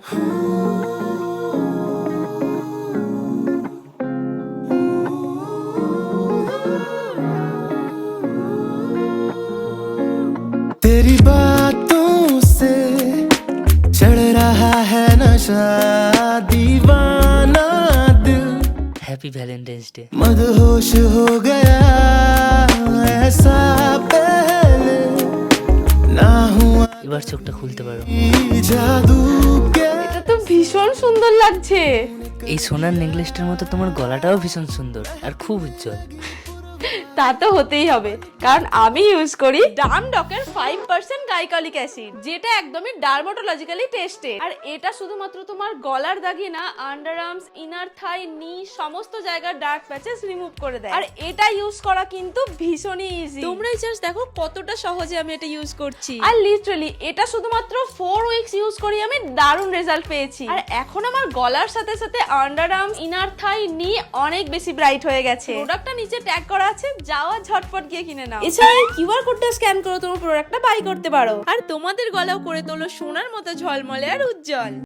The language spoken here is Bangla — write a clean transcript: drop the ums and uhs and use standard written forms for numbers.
तेरी बातों से चढ़ रहा है नशा दीवाना दिल হ্যাপি ভ্যালেন্টাইন্স ডে। मदहोश हो गया ऐसा पहले ना हुआ এবার চোখটা খুলতে পারো। जादू के এটা তো ভীষণ সুন্দর লাগছে। এই সোনার নেকলেসটার মতো তোমার গলাটাও ভীষণ সুন্দর আর খুব উজ্জ্বল। তা তো হতেই হবে, কারণ আমি ইউজ করি ডার্ম ডকের 5% গ্লাইকলিক অ্যাসিড, যেটা একদমই ডার্মাটোলজিক্যালি টেস্টেড। আর এটা শুধুমাত্র তোমার গলার দাগই না, আন্ডার আর্মস, ইনার থাই, নি সমস্ত জায়গার ডার্ক প্যাচেস রিমুভ করে দেয়। আর এটা ইউজ করা কিন্তু ভীষণই ইজি। তোমরাই জাস্ট দেখো কতটা সহজে আমি এটা ইউজ করছি। আর লিটারালি এটা শুধুমাত্র 4 উইকস ইউজ করি আমি দারুণ রেজাল্ট পেয়েছি। আর এখন আমার গলার সাথে সাথে আন্ডার আর্মস, ইনার থাই, নি অনেক বেশি ব্রাইট হয়ে গেছে। প্রোডাক্টটা নিচে ট্যাগ করা আছে, যাওয়া ঝটপট গিয়ে কিনে নাও। এছাড়া কিউআর কোডটা স্ক্যান করে তোমার প্রোডাক্টটা বাই করতে পারো। আর তোমাদের গলাও করে তোলো সোনার মতো ঝলমলে আর উজ্জ্বল।